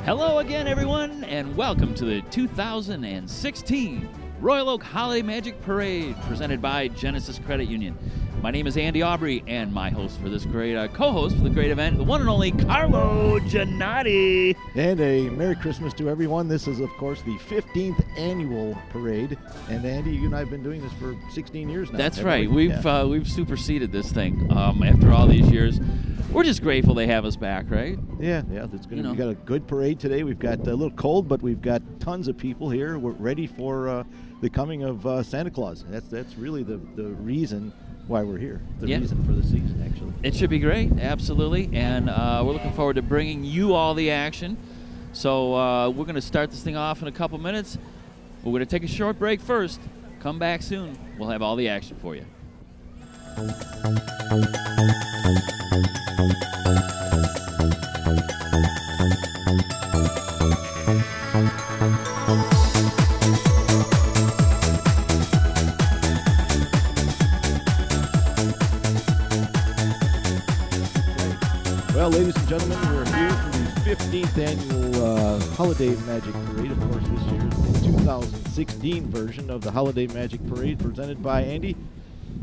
Hello again, everyone, and welcome to the 2016 Royal Oak Holiday Magic Parade presented by Genesis Credit Union. My name is Andy Aubrey, and my host for this great co-host for the great event, the one and only Carlo Ginotti. And a Merry Christmas to everyone. This is, of course, the 15th annual parade. And Andy, you and I have been doing this for 16 years now. That's right. We've superseded this thing after all these years. We're just grateful they have us back, right? Yeah. It's good. We've got a good parade today. We've got a little cold, but we've got tons of people here. We're ready for the coming of Santa Claus. That's really the reason why we're here. The reason for the season, actually. It should be great, absolutely. And we're looking forward to bringing you all the action. So we're going to start this thing off in a couple minutes. We're going to take a short break first. Come back soon. We'll have all the action for you. Well, ladies and gentlemen, we're here for the 15th annual Holiday Magic Parade. Of course, this year is the 2016 version of the Holiday Magic Parade presented by Andy.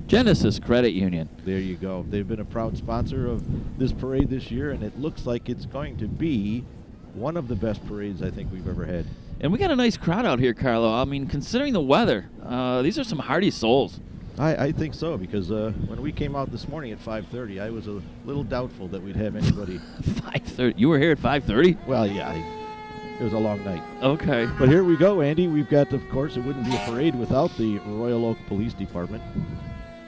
Genesis Credit Union. There you go. They've been a proud sponsor of this parade this year, and it looks like it's going to be one of the best parades I think we've ever had. And we got a nice crowd out here, Carlo. I mean, considering the weather, these are some hardy souls. I think so, because when we came out this morning at 5:30, I was a little doubtful that we'd have anybody. 5:30? You were here at 5:30? Well, yeah. It was a long night. Okay. But here we go, Andy. We've got, of course, it wouldn't be a parade without the Royal Oak Police Department.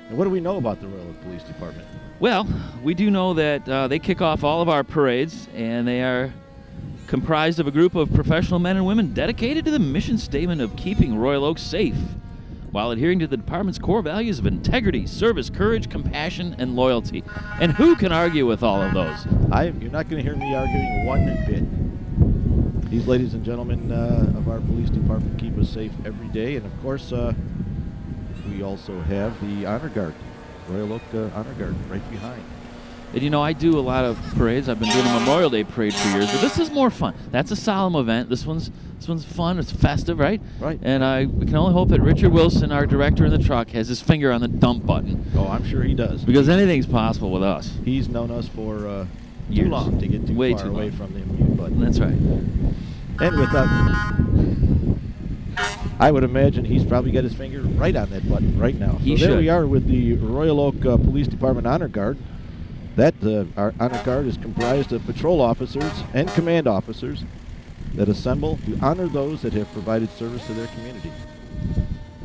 And what do we know about the Royal Oak Police Department? Well, we do know that they kick off all of our parades, and they are comprised of a group of professional men and women dedicated to the mission statement of keeping Royal Oak safe, while adhering to the department's core values of integrity, service, courage, compassion, and loyalty. And who can argue with all of those? You're not going to hear me arguing one bit. These ladies and gentlemen of our police department keep us safe every day. And, of course, we also have the Honor Guard, Royal Oak Honor Guard, right behind. And, you know, I do a lot of parades. I've been doing a Memorial Day parade for years, but this is more fun. That's a solemn event. This one's fun. It's festive, right? Right. And we can only hope that Richard Wilson, our director in the truck, has his finger on the dump button. Oh, I'm sure he does. Because anything's possible with us. He's known us for years. Too long to get Way far too away long. from the mute button. That's right. And with that, I would imagine he's probably got his finger right on that button right now. He so there should. we are with the Royal Oak Police Department Honor Guard. That our Honor Guard is comprised of patrol officers and command officers that assemble to honor those that have provided service to their community.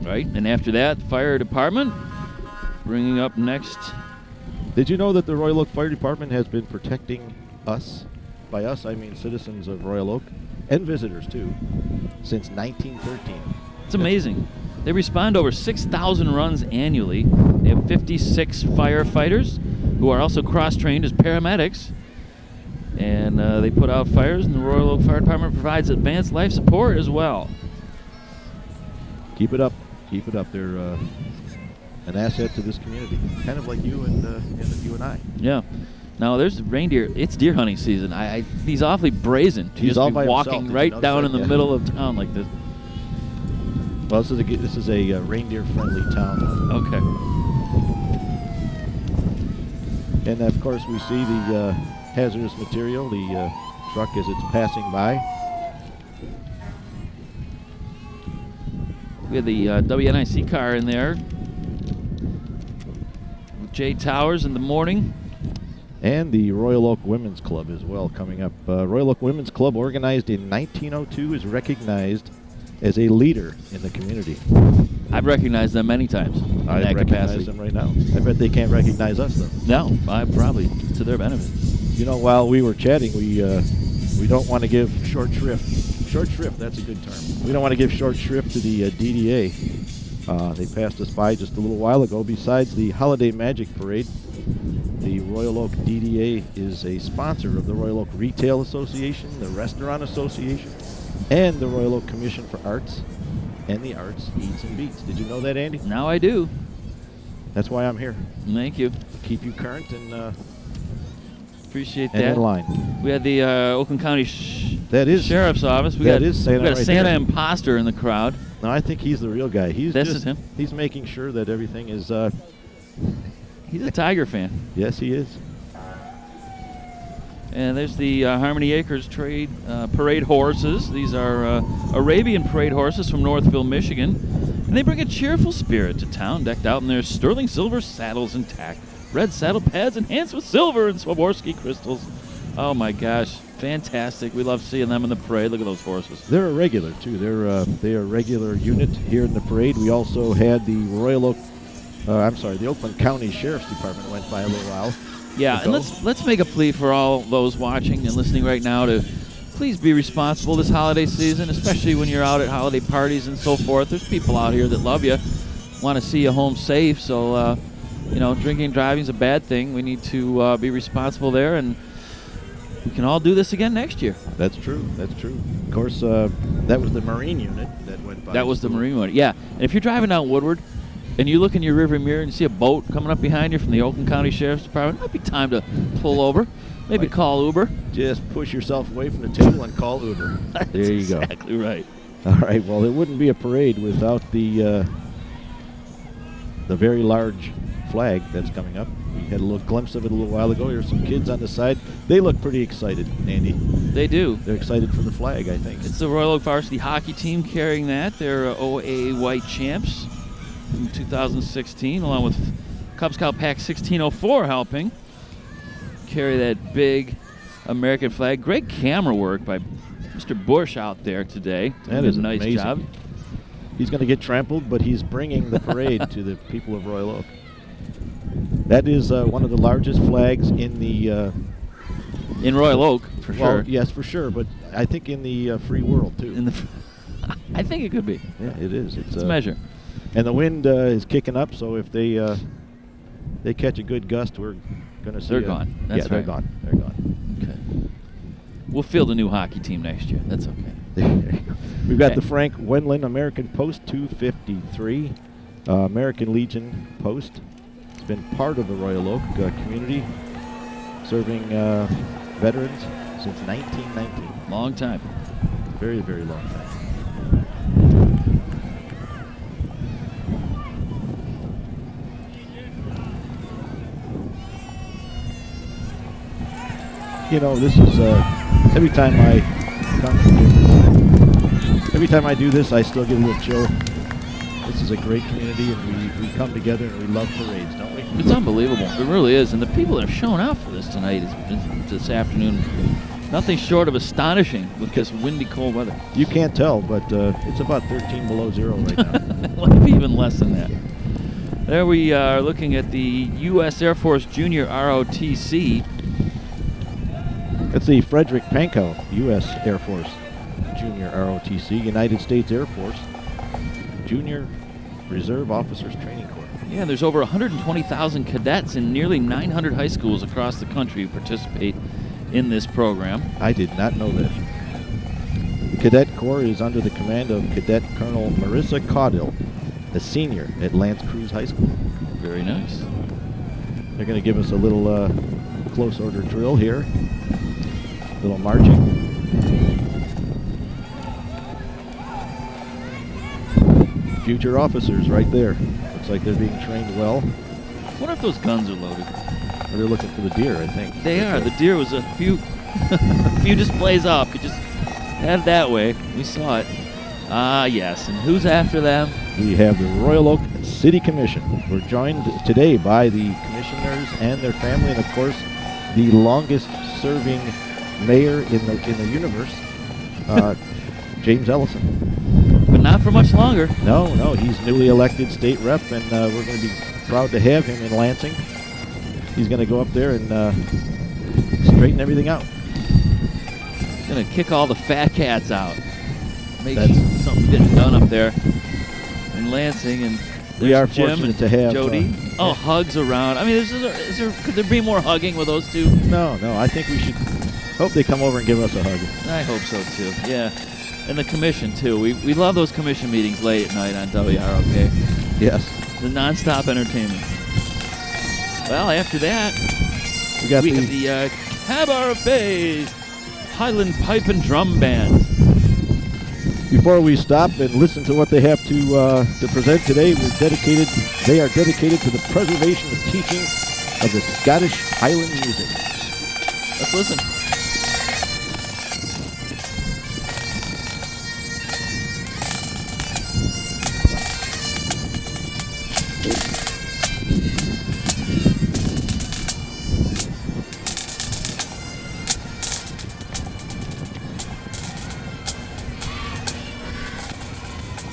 Right, and after that, the fire department, bringing up next. Did you know that the Royal Oak Fire Department has been protecting us? By us, I mean citizens of Royal Oak, and visitors too, since 1913. It's amazing. They respond to over 6,000 runs annually. They have 56 firefighters who are also cross-trained as paramedics. And they put out fires, and the Royal Oak Fire Department provides advanced life support as well. Keep it up. Keep it up. They're an asset to this community, kind of like you and I. Yeah. Now there's reindeer. It's deer hunting season. He's awfully brazen to just be walking right down in the middle of town like this. Well, this is a reindeer-friendly town. Okay. And of course, we see the hazardous material, the truck as it's passing by. We have the WNIC car in there. Jay Towers in the morning. And the Royal Oak Women's Club as well coming up. Royal Oak Women's Club, organized in 1902, is recognized as a leader in the community. I've recognized them many times in that capacity. Them right now. I bet they can't recognize us, though. No, probably to their benefit. You know, while we were chatting, we don't want to give short shrift. Short shrift, that's a good term. We don't want to give short shrift to the DDA. They passed us by just a little while ago. Besides the Holiday Magic Parade, the Royal Oak DDA is a sponsor of the Royal Oak Retail Association, the Restaurant Association, and the Royal Oak Commission for Arts, and the Arts Eats and Beats. Did you know that, Andy? Now I do. That's why I'm here. Thank you. Keep you current and appreciate and that. in line. We had the Oakland County That is Sheriff's Office. We that got, is Santa we got a right Santa there. imposter in the crowd. No, I think he's the real guy. This is him. He's making sure that everything is. He's a Tiger fan. Yes, he is. And there's the Harmony Acres parade horses. These are Arabian parade horses from Northville, Michigan. And they bring a cheerful spirit to town, decked out in their sterling silver saddles intact. Red saddle pads enhanced with silver and Swarovski crystals. Oh my gosh, fantastic. We love seeing them in the parade. Look at those horses. They're a regular, too. They are a regular unit here in the parade. We also had the the Oakland County Sheriff's Department went by a little while. Yeah, and let's make a plea for all those watching and listening right now to please be responsible this holiday season, especially when you're out at holiday parties and so forth. There's people out here that love you, want to see you home safe. So, drinking and driving is a bad thing. We need to be responsible there, and we can all do this again next year. That's true. That's true. Of course, that was the Marine unit that went by. That was the Marine one. Yeah, and if you're driving down Woodward, and you look in your rearview mirror and you see a boat coming up behind you from the Oakland County Sheriff's Department, it might be time to pull over, maybe call Uber. Just push yourself away from the table and call Uber. There you go. Exactly right. All right. Well, it wouldn't be a parade without the very large flag that's coming up. We had a little glimpse of it a little while ago. There's some kids on the side. They look pretty excited, Andy. They do. They're excited for the flag, I think. It's the Royal Oak Varsity hockey team carrying that. They're OA White champs in 2016, along with Cub Scout Pack 1604 helping carry that big American flag. Great camera work by Mr. Bush out there today. That is a nice amazing. job. He's going to get trampled, but he's bringing the parade to the people of Royal Oak. That is one of the largest flags in the... in Royal Oak, for well, sure. Yes, for sure, but I think in the free world, too. I think it could be. Yeah, it is. It's a measure. And the wind is kicking up, so if they catch a good gust, we're going to see. They're gone. That's yeah, they're right. gone. They're gone. Okay. We'll field a new hockey team next year. That's okay. We've got the Frank Wendland American Post 253, American Legion Post. It's been part of the Royal Oak community, serving veterans since 1919. Long time. Very, very long time. You know, this is every time I do this, I still get a little chill. This is a great community, and we come together and we love parades, don't we? It's unbelievable. It really is. And the people that have shown out for this tonight, this afternoon, nothing short of astonishing with this windy, cold weather. You can't tell, but it's about 13 below zero right now. Maybe even less than that. There we are looking at the U.S. Air Force Junior ROTC. That's the Frederick Pankow U.S. Air Force Junior ROTC, United States Air Force Junior Reserve Officers Training Corps. Yeah, there's over 120,000 cadets in nearly 900 high schools across the country who participate in this program. I did not know that. The Cadet Corps is under the command of Cadet Colonel Marissa Caudill, a senior at Lance Cruz High School. Very nice. They're going to give us a little close order drill here. A little marching. Future officers right there. Looks like they're being trained well. I wonder if those guns are loaded. They're looking for the deer, I think. They are. The deer was a few displays up. You just head that way. We saw it. Ah, yes. And who's after them? We have the Royal Oak City Commission. We're joined today by the commissioners and their family, and of course, the longest-serving mayor in the universe, James Ellison. But not for much longer. No, he's newly elected state rep, and we're going to be proud to have him in Lansing. He's going to go up there and straighten everything out. He's going to kick all the fat cats out. Make something getting done up there in Lansing. And we are Jim fortunate to have Jody. Hugs around. I mean, could there be more hugging with those two? No. I think we should hope they come over and give us a hug. I hope so too. Yeah, and the commission too. We love those commission meetings late at night on WROK. Yes. The nonstop entertainment. Well, after that, we got the cabaret Highland Pipe and Drum Band. Before we stop and listen to what they have to present today, they are dedicated to the preservation and teaching of the Scottish Highland music. Let's listen.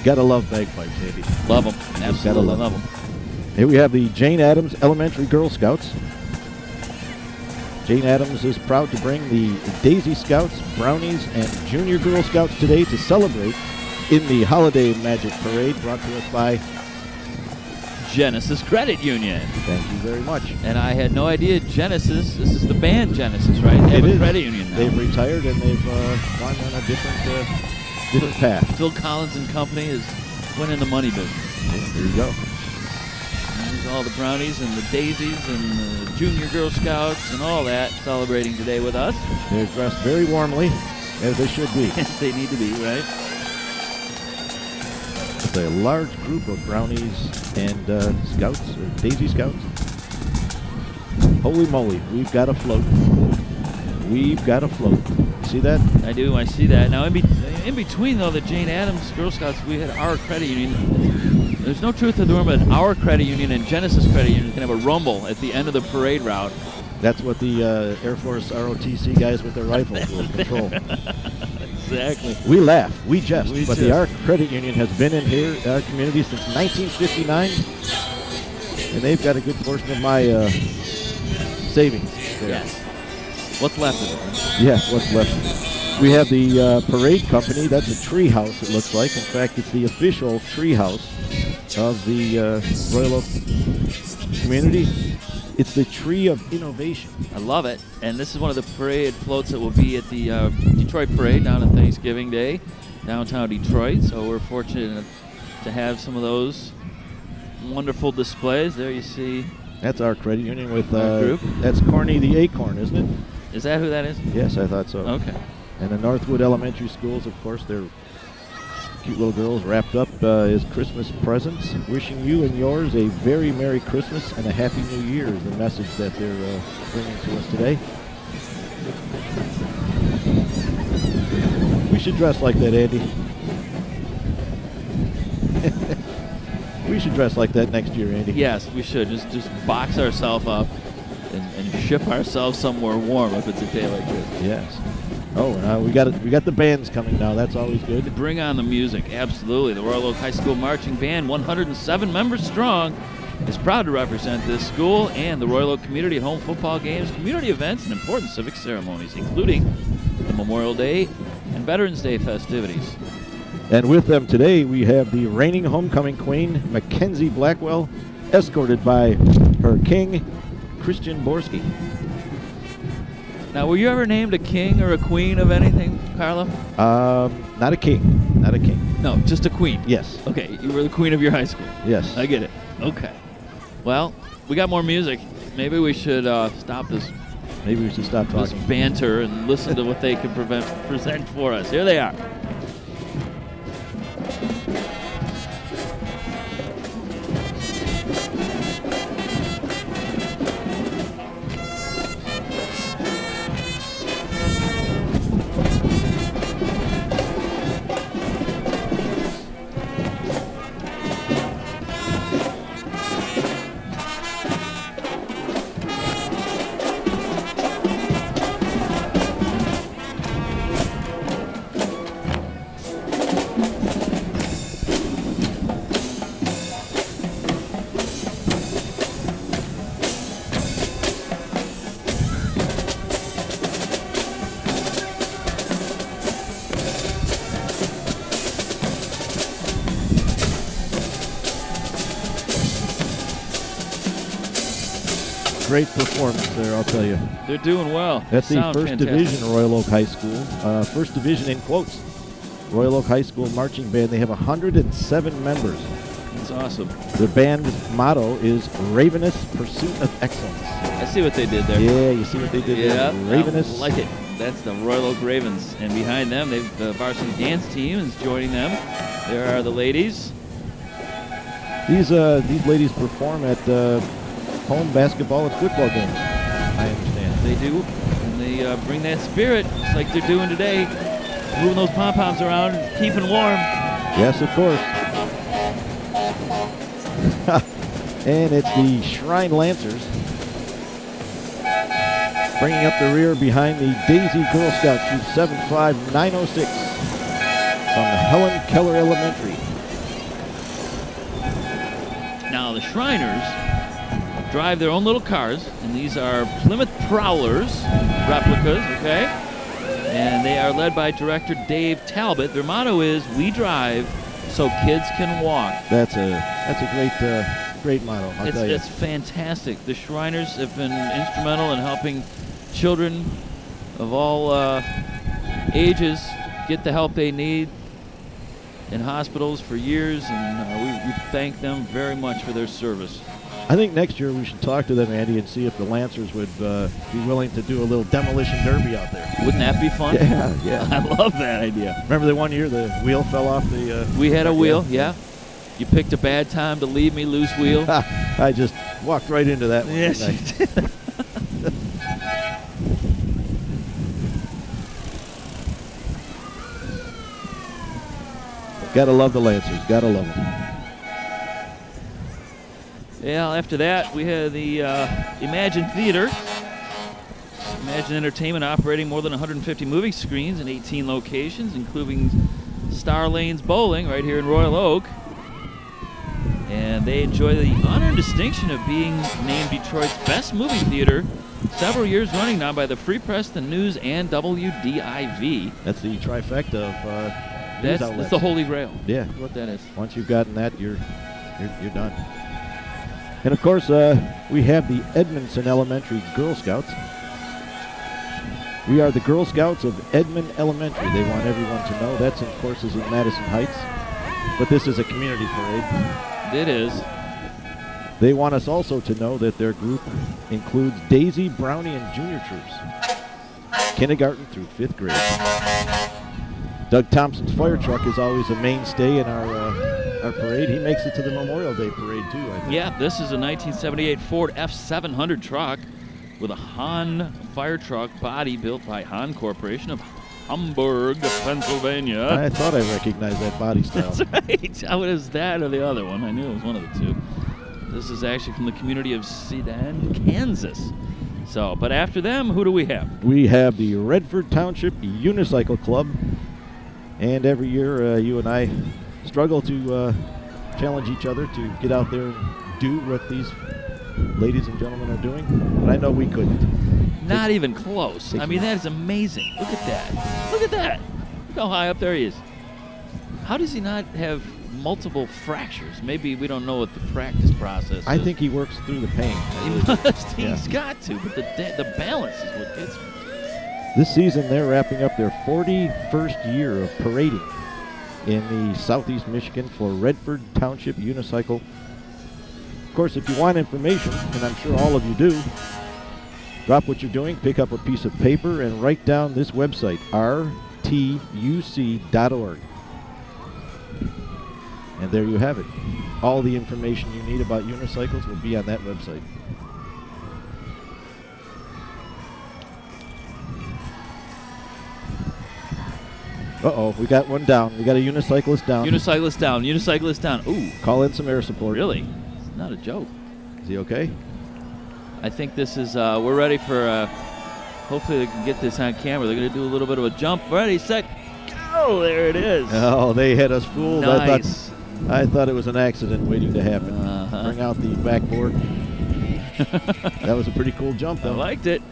Gotta love bagpipes, Andy. Love them. Absolutely love them. Here we have the Jane Addams Elementary Girl Scouts. Jane Addams is proud to bring the Daisy Scouts, Brownies, and Junior Girl Scouts today to celebrate in the Holiday Magic Parade brought to us by Genesis Credit Union. Thank you very much. And I had no idea Genesis, this is the band Genesis, right? They have a credit union now. They've retired and they've gone on a different path. Phil Collins and company is winning the money business. Yeah, there you go. And there's all the Brownies and the Daisies and the Junior Girl Scouts and all that celebrating today with us. They're dressed very warmly, as they should be. Yes, they need to be, right? It's a large group of Brownies and Scouts, or Daisy Scouts. Holy moly, we've got a float. We've got a float. See that? I do, I see that. Now, in between, though, the Jane Addams Girl Scouts, we had our credit union. There's no truth to the rumor that our credit union and Genesis Credit Union can have a rumble at the end of the parade route. That's what the Air Force ROTC guys with their rifles will control. Exactly. We laugh, we jest, but the ARC Credit Union has been in here, our community, since 1959, and they've got a good portion of my savings there. Yes. What's left of it? Yes, what's left. We have the parade company. That's a tree house, it looks like. In fact, it's the official tree house of the Royal Oak community. It's the Tree of Innovation. I love it. And this is one of the parade floats that will be at the Detroit Parade down on Thanksgiving Day, downtown Detroit. So we're fortunate to have some of those wonderful displays. There you see. That's our credit union with group. That's Corny the Acorn, isn't it? Is that who that is? Yes, I thought so. Okay. And the Northwood Elementary Schools, of course, they're cute little girls wrapped up as Christmas presents. Wishing you and yours a very Merry Christmas and a Happy New Year is the message that they're bringing to us today. We should dress like that, Andy. We should dress like that next year, Andy. Yes, we should. Just box ourselves up and ship ourselves somewhere warm if it's a day like this. Yes. Oh, we got the bands coming now. That's always good. Bring on the music. Absolutely. The Royal Oak High School Marching Band, 107 members strong, is proud to represent this school and the Royal Oak community at home football games, community events, and important civic ceremonies, including the Memorial Day and Veterans Day festivities. And with them today, we have the reigning homecoming queen, Mackenzie Blackwell, escorted by her king, Christian Borski. Now, were you ever named a king or a queen of anything, Carlo? Not a king. Not a king. No, just a queen. Yes. Okay, you were the queen of your high school. Yes. I get it. Okay. Well, we got more music. Maybe we should stop this. Maybe we should stop this talking. Banter and listen to what they can present for us. Here they are. Great performance there, I'll tell you. They're doing well. That's the Sound first fantastic. division Royal Oak High School. First division in quotes. Royal Oak High School Marching Band. They have 107 members. That's awesome. The band's motto is Ravenous Pursuit of Excellence. I see what they did there. Yeah, you see what they did Yeah, there? Ravenous. I like it. That's the Royal Oak Ravens. And behind them, the varsity dance team is joining them. There are the ladies. These ladies perform at home basketball and football games, I understand. They do. And they bring that spirit, just like they're doing today. Moving those pom-poms around and keeping warm. Yes, of course. And it's the Shrine Lancers bringing up the rear behind the Daisy Girl Scout Troop 75906 from Helen Keller Elementary. Now the Shriners drive their own little cars, and these are Plymouth Prowlers replicas, okay? And they are led by director Dave Talbot. Their motto is, "We drive so kids can walk." That's a great motto, I'll tell you. It's fantastic. The Shriners have been instrumental in helping children of all ages get the help they need in hospitals for years, and we thank them very much for their service. I think next year we should talk to them, Andy, and see if the Lancers would be willing to do a little demolition derby out there. Wouldn't that be fun? Yeah. I love that idea. Remember the one year the wheel fell off the... we had a wheel, yeah. You picked a bad time to leave me, loose wheel. I just walked right into that one. Yes, you did. Gotta love the Lancers. Gotta love them. Yeah, after that, we had the Imagine Theater. Imagine Entertainment operating more than 150 movie screens in 18 locations, including Star Lanes Bowling right here in Royal Oak. And they enjoy the honor and distinction of being named Detroit's best movie theater several years running now by the Free Press, the News, and WDIV. That's the trifecta of news outlets. That's the holy grail. Yeah. That's what that is. Once you've gotten that, you're done. And of course, we have the Edmondson Elementary Girl Scouts. We are the Girl Scouts of Edmond Elementary. They want everyone to know. That's, of course, is in Madison Heights. But this is a community parade. It is. They want us also to know that their group includes Daisy, Brownie, and Junior troops, kindergarten through 5th grade. Doug Thompson's fire truck is always a mainstay in our parade. He makes it to the Memorial Day parade, too, I think. Yeah, this is a 1978 Ford F700 truck with a Hahn fire truck body built by Hahn Corporation of Hamburg, Pennsylvania. I thought I recognized that body style. That's right. How is that or the other one? I knew it was one of the two. This is actually from the community of Sedan, Kansas. So, but after them, who do we have? We have the Redford Township Unicycle Club. And every year, you and I struggle to challenge each other to get out there and do what these ladies and gentlemen are doing. But I know we couldn't. Not even close. I mean, that is amazing. Look at that. Look at that. Look how high up there he is. How does he not have multiple fractures? Maybe we don't know what the practice process is. I think he works through the pain. He must. He's got to. But the balance is what gets me. This season, they're wrapping up their 41st year of parading in the Southeast Michigan for Redford Township Unicycle. Of course, if you want information, and I'm sure all of you do, drop what you're doing, pick up a piece of paper, and write down this website, rtuc.org. And there you have it. All the information you need about unicycles will be on that website. Uh-oh, we got one down. We got a unicyclist down. Unicyclist down. Unicyclist down. Ooh. Call in some air support. Really? It's not a joke. Is he okay? I think this is, we're ready for, hopefully they can get this on camera. They're going to do a little bit of a jump. Ready, set, go! There it is. Oh, they had us fooled. Nice. I thought it was an accident waiting to happen. Bring out the backboard. That was a pretty cool jump, though. I liked it.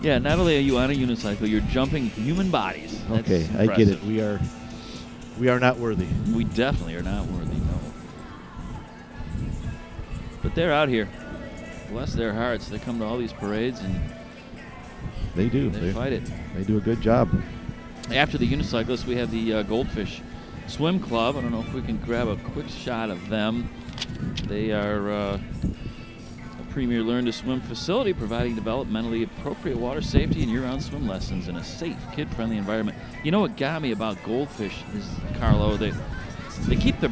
Yeah, not only are you on a unicycle, you're jumping human bodies. That's okay, impressive. I get it. We are not worthy. We definitely are not worthy, no. But they're out here. Bless their hearts. They come to all these parades and they do. They fight it. They do a good job. After the unicyclists, we have the Goldfish Swim Club. I don't know if we can grab a quick shot of them. They are premier learn-to-swim facility providing developmentally appropriate water safety and year-round swim lessons in a safe, kid-friendly environment. You know what got me about Goldfish is, Carlo, they keep the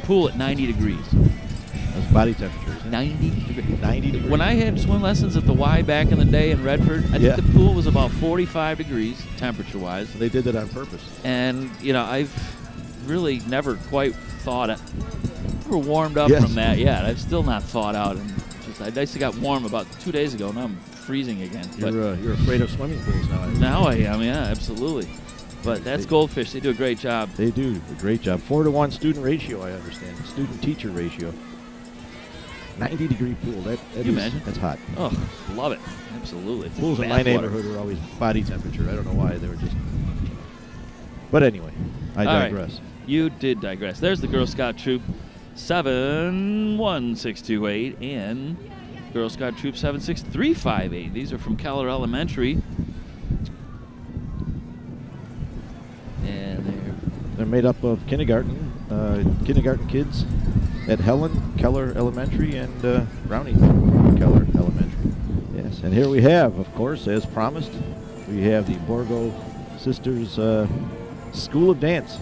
pool at 90 degrees. That's body temperature. 90 degrees. 90 degrees. When I had swim lessons at the Y back in the day in Redford, I think the pool was about 45 degrees temperature-wise. They did that on purpose. And, you know, I've really never quite thought it. Never warmed up from that yet. I've still not thawed out. And I just got warm about 2 days ago. Now I'm freezing again. You're afraid of swimming pools now. Now I am, yeah, absolutely. But that's Goldfish. They do a great job. They do a great job. 4-to-1 student ratio, I understand. Student-teacher ratio. 90-degree pool. Can you imagine? That's hot. Oh, love it. Absolutely. Pools in my neighborhood are always body temperature. I don't know why. They were just... But anyway, I digress. Right. You did digress. There's the Girl Scout Troop 71628 and Girl Scout Troop 76358. These are from Keller Elementary. And they're made up of kindergarten kids at Keller Elementary and Brownie Keller Elementary. Yes, and here we have, of course, as promised, we have the Borgo Sisters School of Dance.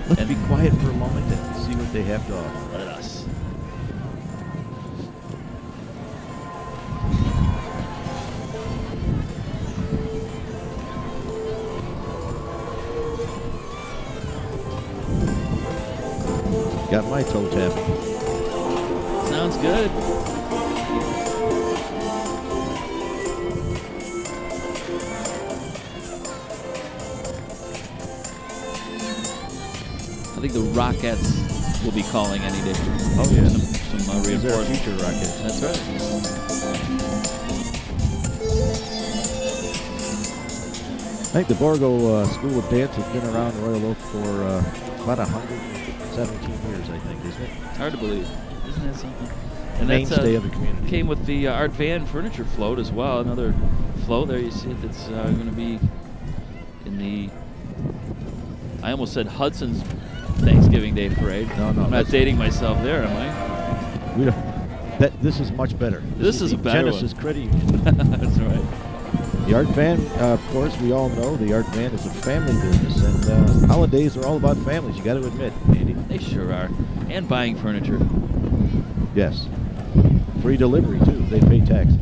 Let's be quiet for a moment and see what they have to offer. Let us. Got my toe tapping. Sounds good. I think the Rockettes will be calling any day. Oh, yeah. Some reinforcements. Future Rockettes. That's right. I think the Borgo School of Dance has been around Royal Oak for about 117 years, I think, isn't it? It's hard to believe. Isn't that something? And mainstay of the community. Came with the Art Van furniture float as well. Another float there. You see it. That's going to be in the... I almost said Hudson's Thanksgiving Day parade. No, I'm not dating myself there, am I? We don't. This is much better. This is a better Genesis one. Credit Union. That's right. The Art Van, of course, we all know the Art Van is a family business, and holidays are all about families. You got to admit, Andy. They sure are. And buying furniture. Yes. Free delivery too. They pay tax.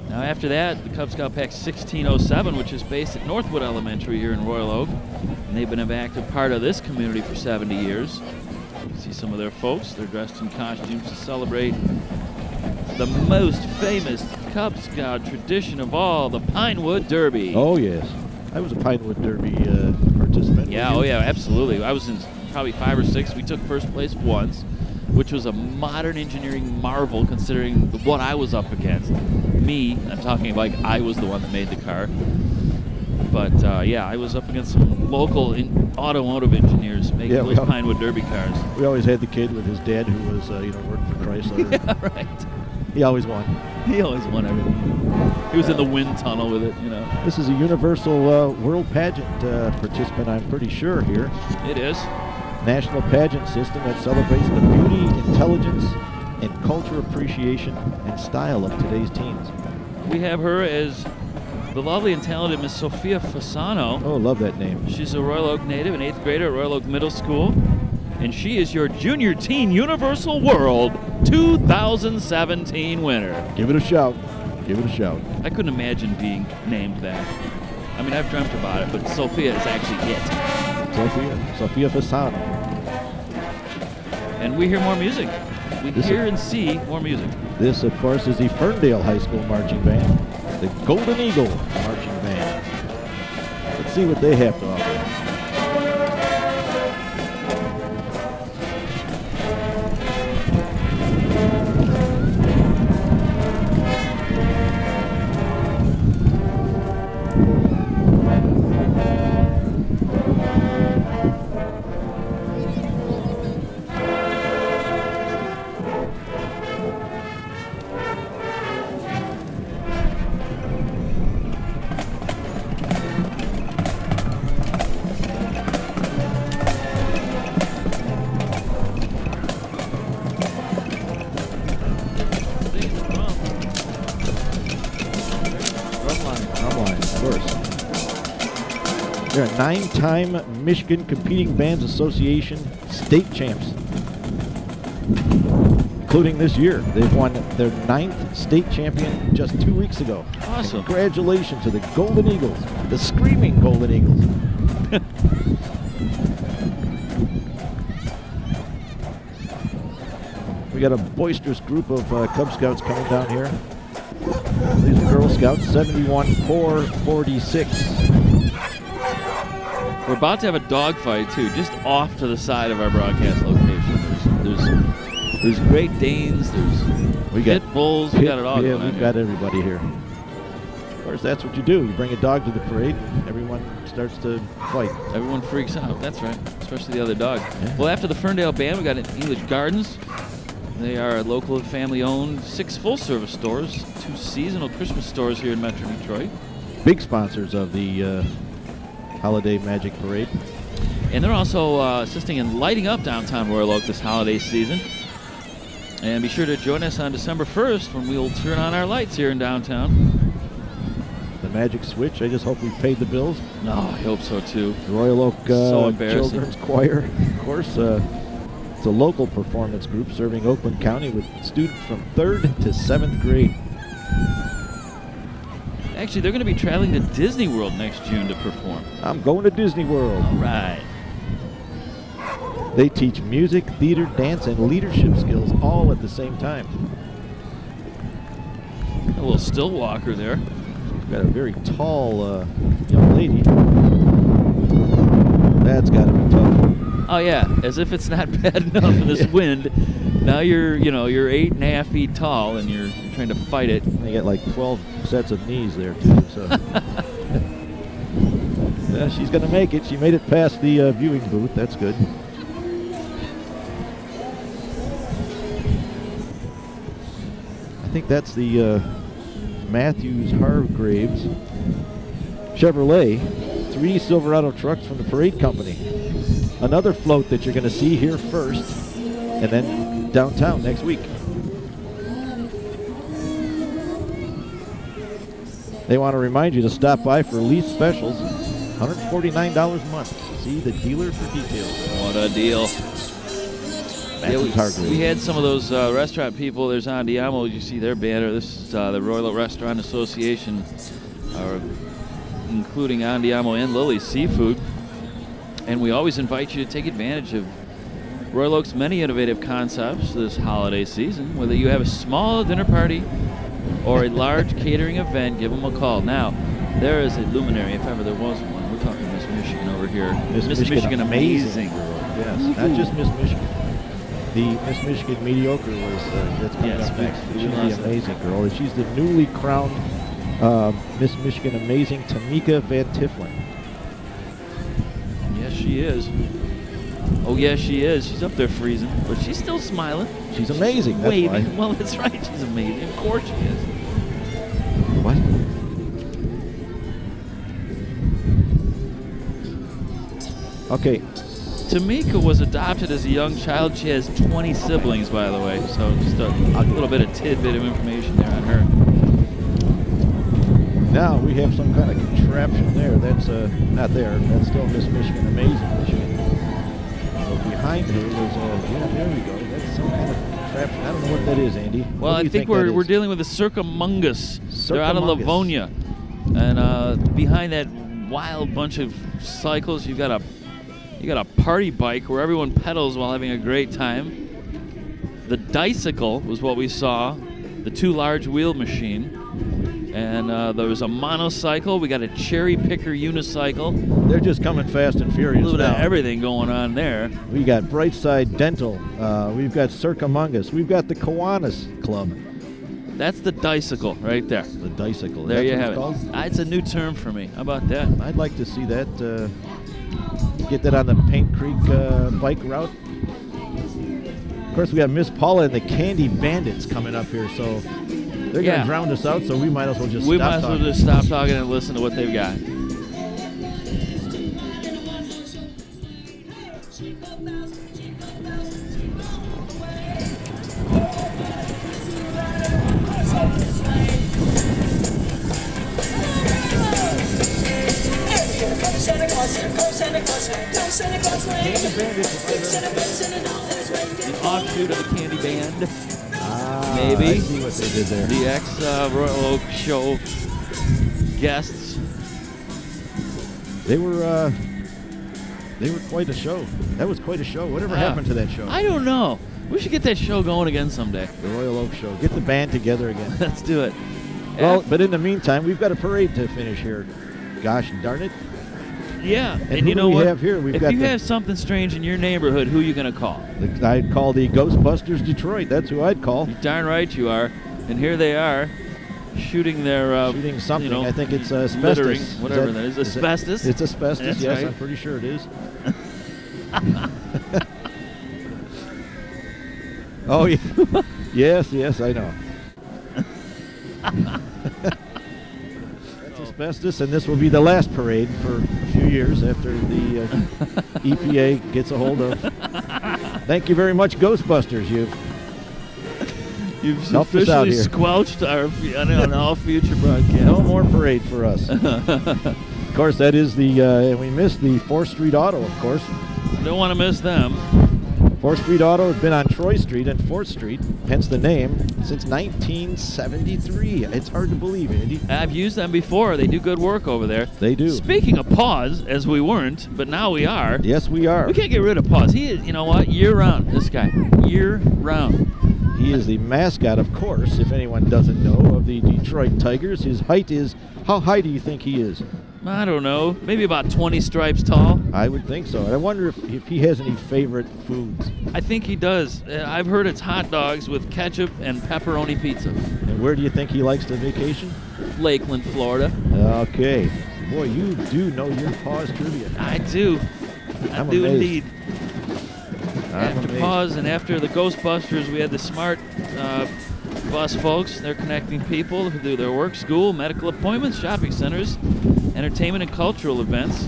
Now after that, the Cub Scout Pack 1607, which is based at Northwood Elementary here in Royal Oak. And they've been an active part of this community for 70 years. You see some of their folks. They're dressed in costumes to celebrate the most famous Cub Scout tradition of all, the Pinewood Derby. Oh, yes. I was a Pinewood Derby participant. Yeah, oh yeah, absolutely. I was in probably 5 or 6. We took first place once, which was a modern engineering marvel considering what I was up against. Me, I'm talking like I was the one that made the car. But yeah, I was up against some local automotive engineers making those Pinewood Derby cars. We always had the kid with his dad who was, worked for Chrysler. Yeah, right. He always won. He always won everything. He was in the wind tunnel with it, you know. This is a Universal World Pageant participant, I'm pretty sure, here. It is. National pageant system that celebrates the beauty, intelligence, and culture appreciation and style of today's teens. We have her as the lovely and talented Miss Sophia Fasano. Oh, love that name. She's a Royal Oak native, an 8th grader at Royal Oak Middle School. And she is your Junior Teen Universal World 2017 winner. Give it a shout. Give it a shout. I couldn't imagine being named that. I mean, I've dreamt about it, but Sophia is actually it. Sophia Fasano. And we hear more music. We hear and see more music. This, of course, is the Ferndale High School Marching Band, the Golden Eagle Marching Band. Let's see what they have to offer. They're a 9-time Michigan Competing Bands Association state champs, including this year. They've won their 9th state champion just 2 weeks ago. Awesome. Congratulations to the Golden Eagles, the Screaming Golden Eagles. We got a boisterous group of Cub Scouts coming down here. These are Girl Scouts, 71-446. We're about to have a dogfight too, just off to the side of our broadcast location. There's Great Danes, there's pit bulls, we got it all. Yeah, going on we've got everybody here. Of course, that's what you do. You bring a dog to the parade, everyone starts to fight. Everyone freaks out. That's right, especially the other dog. Yeah. Well, after the Ferndale Band, we got English Gardens. They are local, family-owned, 6 full-service stores, 2 seasonal Christmas stores here in Metro Detroit. Big sponsors of the Holiday Magic Parade. And they're also assisting in lighting up downtown Royal Oak this holiday season. And be sure to join us on December 1st when we'll turn on our lights here in downtown. The Magic Switch, I just hope we paid the bills. No, I hope so too. The Royal Oak So embarrassing. Children's Choir, of course. It's a local performance group serving Oakland County with students from 3rd to 7th grade. Actually, they're going to be traveling to Disney World next June to perform. I'm going to Disney World. All right. They teach music, theater, dance, and leadership skills all at the same time. A little still walker there. We've got a very tall young lady. That's got to be tough. Oh yeah, as if it's not bad enough in this wind. Now you're 8.5 feet tall and you're trying to fight it. They got like 12 sets of knees there too. So yeah, she's gonna make it. She made it past the viewing booth. That's good. I think that's the Matthews Hargraves Chevrolet 3 Silverado trucks from the parade company. Another float that you're going to see here first, and then downtown next week. They want to remind you to stop by for lease specials, $149 a month. See the dealer for details. What a deal. Yeah, we had some of those restaurant people. There's Andiamo. You see their banner. This is the Royal Oak Restaurant Association, including Andiamo and Lily's Seafood. And we always invite you to take advantage of Royal Oak's many innovative concepts this holiday season. Whether you have a small dinner party or a large catering event, give them a call. Now, there is a luminary, if ever there was one. We're talking Miss Michigan over here. Miss Michigan amazing girl. Yes, not just Miss Michigan. The Miss Michigan mediocre was that's coming up next. She's the amazing girl. And she's the newly crowned Miss Michigan Amazing Tamika Van Tifflin. Yes, she is. Oh, yes, she is. She's up there freezing, but she's still smiling. She's amazing. That's waving. why. Well, that's right. She's amazing. Of course she is. What? Okay. Tamika was adopted as a young child. She has 20 siblings, by the way. So just a little bit of tidbit of information there on her. Now we have some kind of contraption there. That's not there. That's still Miss Michigan Amazing Michigan. So behind her there's yeah, there we go. That's some kind of contraption. I don't know what that is, Andy. Well, I think we're dealing with a Circumungus. They're out of Livonia. And behind that wild bunch of cycles, you got a party bike where everyone pedals while having a great time. The Dicycle was what we saw, the 2 large wheel machine. And there was a monocycle. We got a cherry picker unicycle. They're just coming fast and furious. A little bit now. of everything going on there. We got Brightside Dental. We've got Circumungus. We've got the Kiwanis Club. That's the Dicycle right there. The Dicycle. There you have it. it. It's a new term for me. How about that? I'd like to see that. Get that on the Paint Creek bike route. Of course, we have Miss Paula and the Candy Bandits coming up here, so they're going to drown us out, so we might as well just stop talking and listen to what they've got. Candy Bandits, if I've ever The offshoot of the Candy Band. maybe. Maybe. I see what they did there. The ex-Royal Oak show guests. They were quite a show. That was quite a show. Whatever happened to that show? I don't know. We should get that show going again someday. The Royal Oak show. Get the band together again. Let's do it. Well, but in the meantime, we've got a parade to finish here. Gosh darn it. Yeah. And you who know do we what? have here? We've if got you have something strange in your neighborhood, who are you going to call? I'd call the Ghostbusters Detroit. That's who I'd call. You're darn right you are. And here they are, shooting their... shooting something. You know, I think it's asbestos. littering, whatever that is. Asbestos? It's asbestos, That's yes. right. I'm pretty sure it is. Oh, yeah. yes, I know. That's asbestos, and this will be the last parade for a few years after the EPA gets a hold of. Thank you very much, Ghostbusters. You've helped us out officially here. squelched on all future broadcasts. No more parade for us. Of course, that is and we missed the 4th Street Auto, of course. Don't want to miss them. 4th Street Auto has been on Troy Street and 4th Street, hence the name, since 1973. It's hard to believe, Andy. I've used them before. They do good work over there. They do. Speaking of Paws, as we weren't, but now we are. Yes, we are. We can't get rid of Paws. He is, you know what, year-round, this guy. Year-round. He is the mascot, of course, if anyone doesn't know, of the Detroit Tigers. His height is, how high do you think he is? I don't know. Maybe about 20 stripes tall. I would think so. And I wonder if he has any favorite foods. I think he does. I've heard it's hot dogs with ketchup and pepperoni pizza. And where do you think he likes to vacation? Lakeland, Florida. Okay. Boy, you do know your Paws trivia. I do. I I'm do amazed. indeed. After amazed. Paws and after the Ghostbusters, we had the Smart Bus folks. They're connecting people who do their work, school, medical appointments, shopping centers, entertainment and cultural events.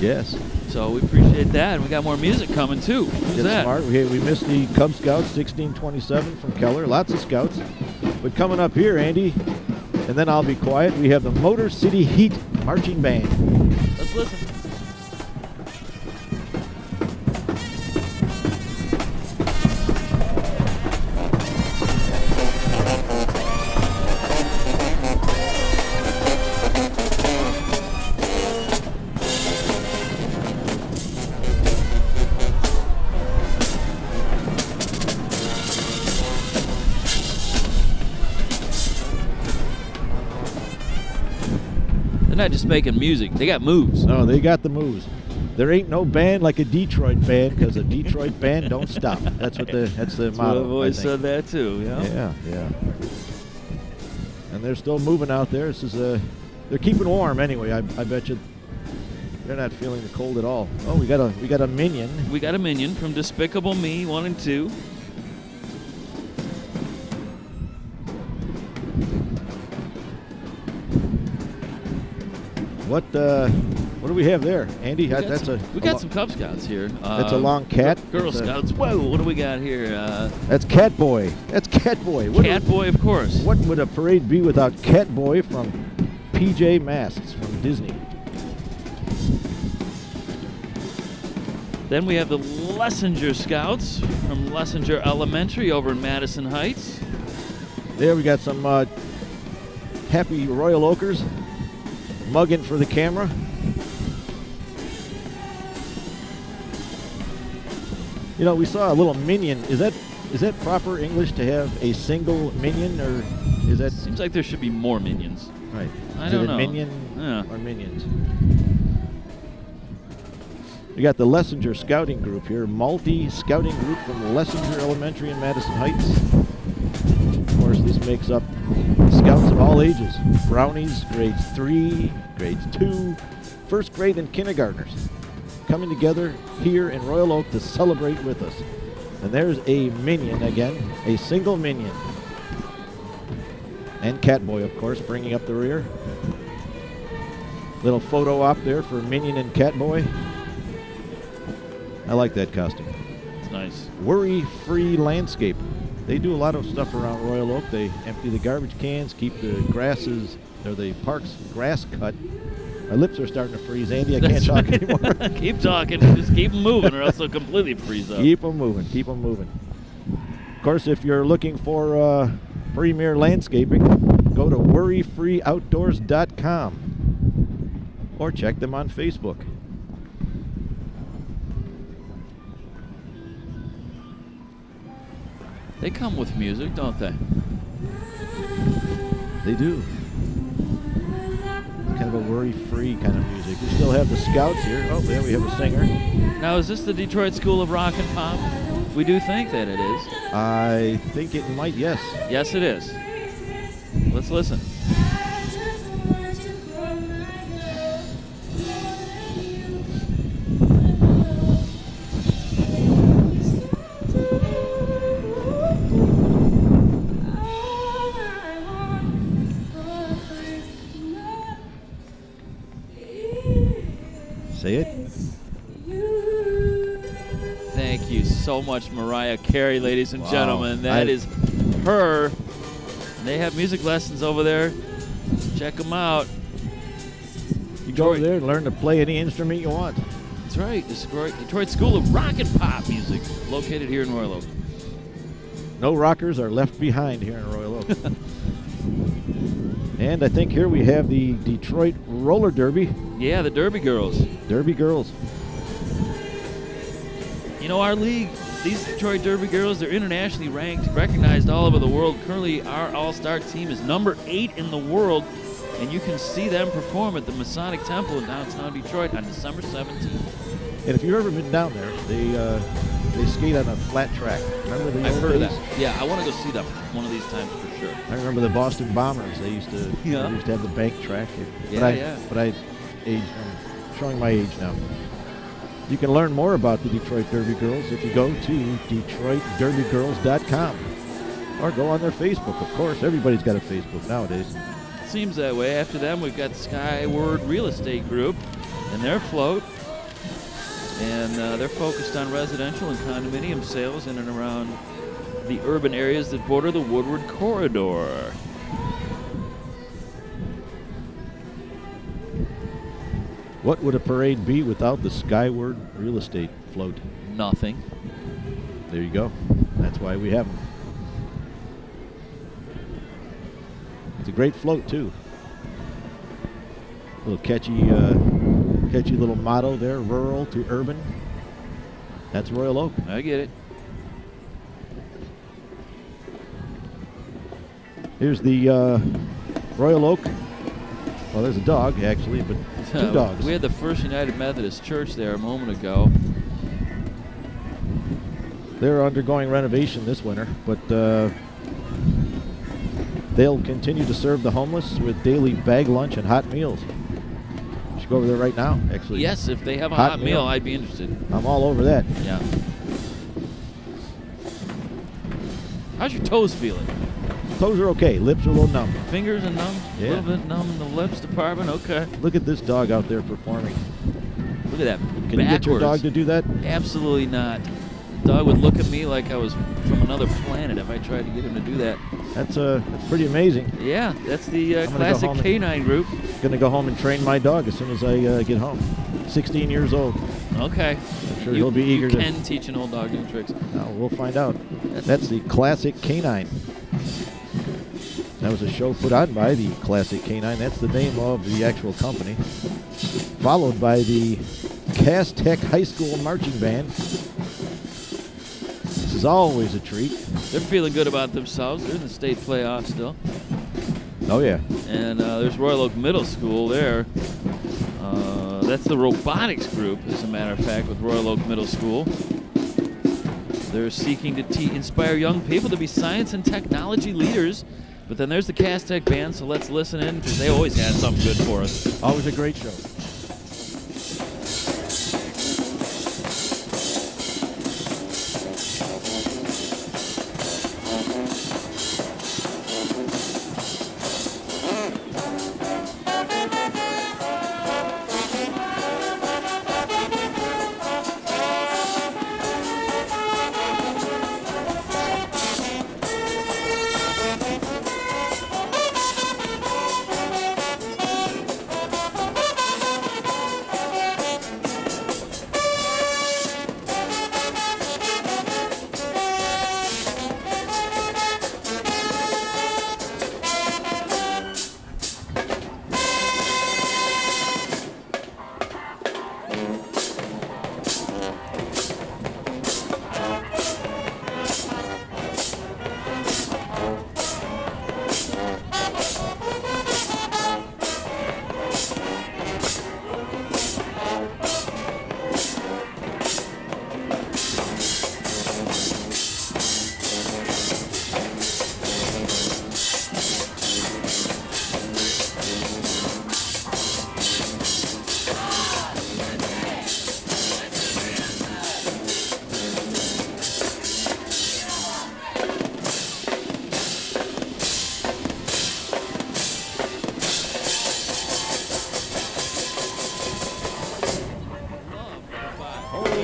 Yes. So we appreciate that, and we got more music coming too. Who's Get that? smart. We missed the Cub Scouts 1627 from Keller. Lots of scouts. But coming up here, Andy, and then I'll be quiet, we have the Motor City Heat Marching Band. Let's listen. They're not just making music, they got moves. No, they got the moves. There ain't no band like a Detroit band, because a Detroit band don't stop. That's the motto. I've always said that too. Yeah. And they're still moving out there. This is they're keeping warm anyway. I bet you they're not feeling the cold at all. Oh, we got a minion. We got a minion from Despicable Me 1 and 2. What do we have there, Andy? We got some Cub Scouts here. That's a long cat. Girl Scouts. Whoa, what do we got here? That's Catboy. That's Catboy. Catboy, of course. What would a parade be without Catboy from PJ Masks from Disney? Then we have the Lessinger Scouts from Lessinger Elementary over in Madison Heights. There we got some happy Royal Oakers mugging for the camera. You know, we saw a little minion. Is that proper English to have a single minion, or is that? Seems like there should be more minions. Right. I don't know. Minion Yeah. or minions? We got the Lessinger Scouting Group here, multi-scouting group from Lessinger Elementary in Madison Heights. Of course, this makes up scouts of all ages. Brownies, grades 3, grades 2, first grade, and kindergartners coming together here in Royal Oak to celebrate with us. And there's a minion again, a single minion. And Catboy, of course, bringing up the rear. Little photo op there for Minion and Catboy. I like that costume. It's nice. Worry-free landscape. They do a lot of stuff around Royal Oak. They empty the garbage cans, keep the grasses, or the park's grass cut My lips are starting to freeze, Andy. I can't talk anymore. Keep talking. Just keep them moving, or else they'll completely freeze up. Keep them moving. Keep them moving. Of course, if you're looking for premier landscaping, go to worryfreeoutdoors.com or check them on Facebook. They come with music, don't they? They do. Kind of a worry-free kind of music. We still have the Scouts here. Oh, there we have a singer. Now, is this the Detroit School of Rock and Pop? We do think that it is. I think it might, yes. Yes, it is. Let's listen. Say it. Thank you so much, Mariah Carey, ladies and Wow. gentlemen. That is her. And they have music lessons over there. Check them out. You go over there and learn to play any instrument you want. That's right. Detroit School of Rock and Pop Music, located here in Royal Oak. No rockers are left behind here in Royal Oak. And I think here we have the Detroit Roller Derby. Yeah, the Derby Girls. Derby Girls. You know, our league, these Detroit Derby Girls, they're internationally ranked, recognized all over the world. Currently, our all-star team is number 8 in the world, and you can see them perform at the Masonic Temple in downtown Detroit on December 17th. And if you've ever been down there, they skate on a flat track. Remember the I've old heard of days? that. Yeah, I want to go see them one of these times for sure. I remember the Boston Bombers. They used to have the bank track. But I aged. I'm showing my age now. You can learn more about the Detroit Derby Girls if you go to DetroitDerbyGirls.com or go on their Facebook. Of course, everybody's got a Facebook nowadays. Seems that way. After them, we've got the Skyward Real Estate Group and their float. And they're focused on residential and condominium sales in and around the urban areas that border the Woodward Corridor. What would a parade be without the Skyward Real Estate float? Nothing. There you go. That's why we have them. It's a great float, too. A little catchy little motto there, rural to urban. That's Royal Oak. I get it. Here's the Royal Oak. Well, there's a dog, actually, but two dogs. We had the First United Methodist Church there a moment ago. They're undergoing renovation this winter, but they'll continue to serve the homeless with daily bag lunch and hot meals. You should go over there right now, actually. Yes, if they have a hot meal, I'd be interested. I'm all over that. Yeah. How's your toes feeling? Toes are okay. Lips are a little numb. Fingers are numb? Yeah. A little bit numb in the lips department? Okay. Look at this dog out there performing. Look at that. Can you get your dog to do that? Absolutely not. The dog would look at me like I was from another planet if I tried to get him to do that. That's pretty amazing. Yeah, that's the classic canine group. Going to go home and train my dog as soon as I get home. 16 years old. Okay. I'm sure he'll be eager to. You can teach an old dog new tricks. We'll find out. That's the Classic Canine. That was a show put on by the Classic Canine. That's the name of the actual company. Followed by the Cass Tech High School Marching Band. This is always a treat. They're feeling good about themselves. They're in the state playoffs still. Oh, yeah. And there's Royal Oak Middle School there. That's the robotics group, as a matter of fact, with Royal Oak Middle School. They're seeking to inspire young people to be science and technology leaders. But then there's the Cass Tech Band, so let's listen in, because they always had something good for us. Always a great show.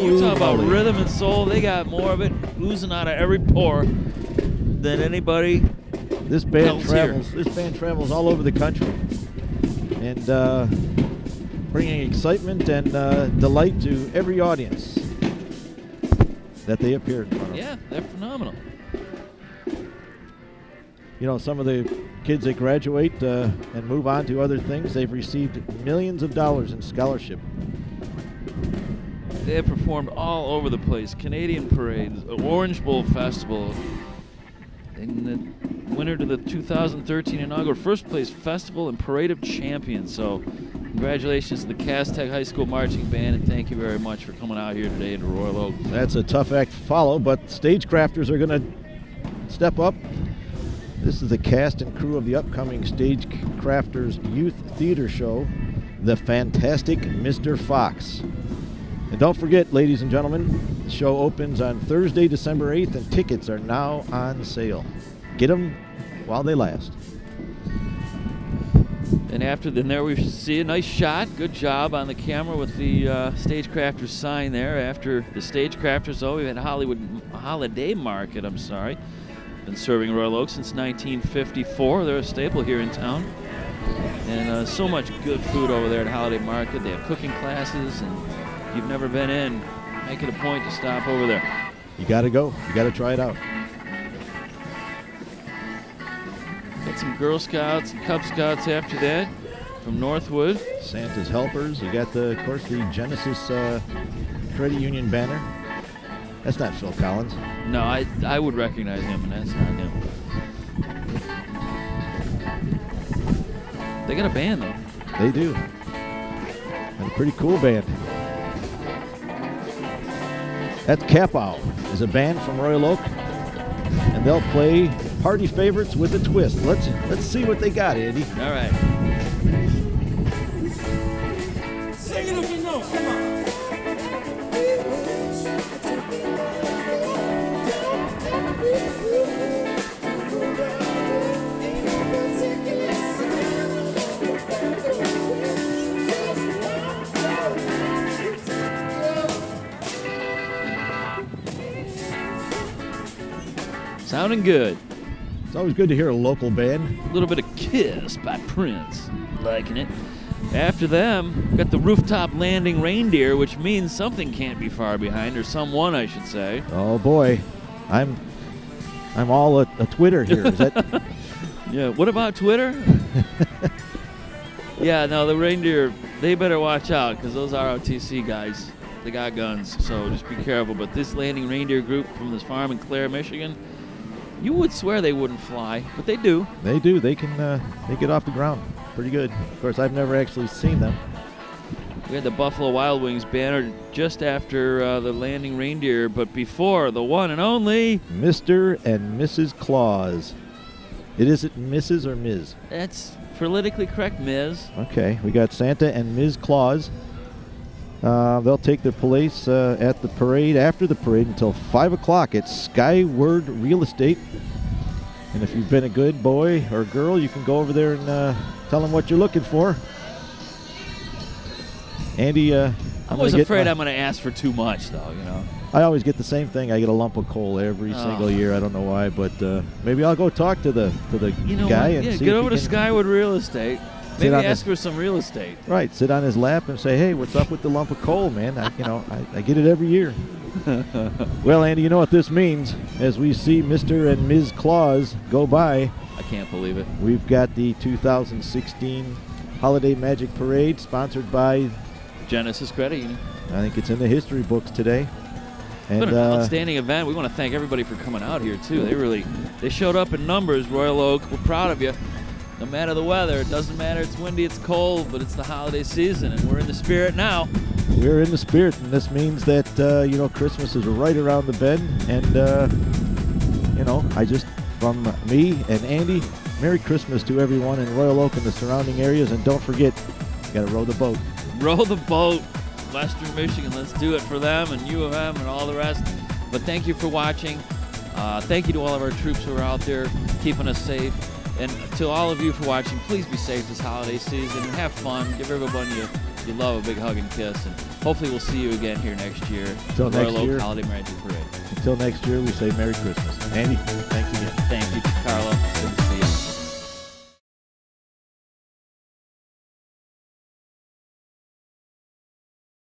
You talk about rhythm and soul. They got more of it oozing out of every pore than anybody. This band travels. This band travels all over the country, and bringing excitement and delight to every audience that they appear in front of. Yeah, they're phenomenal. You know, some of the kids that graduate and move on to other things, they've received millions of dollars in scholarship. They have performed all over the place. Canadian parades, Orange Bowl Festival, in the winner to the 2013 inaugural First Place Festival and Parade of Champions. So congratulations to the Cass Tech High School Marching Band, and thank you very much for coming out here today to Royal Oak. That's a tough act to follow, but Stagecrafters are going to step up. This is the cast and crew of the upcoming Stagecrafters Youth Theater Show, The Fantastic Mr. Fox. And don't forget, ladies and gentlemen, the show opens on Thursday, December 8th, and tickets are now on sale. Get them while they last. And there we see a nice shot. Good job on the camera with the Stagecrafters sign there. After the Stagecrafters, though, we've had Holiday Market, been serving Royal Oak since 1954. They're a staple here in town. And so much good food over there at Holiday Market. They have cooking classes, and if you've never been in, make it a point to stop over there. You got to go. You got to try it out. Got some Girl Scouts and Cub Scouts after that from Northwood. Santa's Helpers. You got, of course, the Genesis Credit Union banner. That's not Phil Collins. No, I would recognize him, and that's not him. They got a band, though. They do. And a pretty cool band. That's Kapow, is a band from Royal Oak, and they'll play Party Favorites with a Twist. Let's see what they got, Andy. All right. Sing it if you know. Come on. Sounding good. It's always good to hear a local band. A little bit of Kiss by Prince. Liking it. After them, we got the Rooftop Landing Reindeer, which means something can't be far behind, or someone, I should say. Oh boy, I'm all a Twitter here. Is that? Yeah. What about Twitter? Yeah. No, the reindeer. They better watch out, because those ROTC guys, they got guns. So just be careful. But this Landing Reindeer group from this farm in Clare, Michigan, you would swear they wouldn't fly, but they do. They do. They can. They get off the ground pretty good. Of course, I've never actually seen them. We had the Buffalo Wild Wings banner just after the Landing Reindeer, but before the one and only Mr. and Mrs. Claus. Is it Mrs. or Ms.? That's politically correct, Ms. Okay, we got Santa and Ms. Claus. They'll take their place at the parade, after the parade, until 5 o'clock at Skyward Real Estate. And if you've been a good boy or girl, you can go over there and tell them what you're looking for. Andy, I'm always afraid I'm going to ask for too much, though, you know. I always get the same thing. I get a lump of coal every single year. I don't know why, but maybe I'll go talk to the guy and see. Get over to Skyward Real Estate. Maybe ask for some real estate. Right, sit on his lap and say, "Hey, what's up with the lump of coal, man? I get it every year." Well, Andy, you know what this means. As we see Mr. and Ms. Claus go by, I can't believe it. We've got the 2016 Holiday Magic Parade, sponsored by Genesis Credit Union. I think it's in the history books today. And it's been an outstanding event. We want to thank everybody for coming out here too. They showed up in numbers. Royal Oak, we're proud of you. No matter the weather, it doesn't matter. It's windy, it's cold, but it's the holiday season, and we're in the spirit now. We're in the spirit, and this means that Christmas is right around the bend. And from me and Andy, Merry Christmas to everyone in Royal Oak and the surrounding areas. And don't forget, you got to row the boat. Row the boat, Western Michigan. Let's do it for them and U of M and all the rest. But thank you for watching. Thank you to all of our troops who are out there keeping us safe. And to all of you for watching, please be safe this holiday season and have fun. Give everybody We love a big hug and kiss, and hopefully we'll see you again here next year. Until Royal next Oak year. Holiday Magic Parade. Until next year, we say Merry Christmas. Andy, thanks again.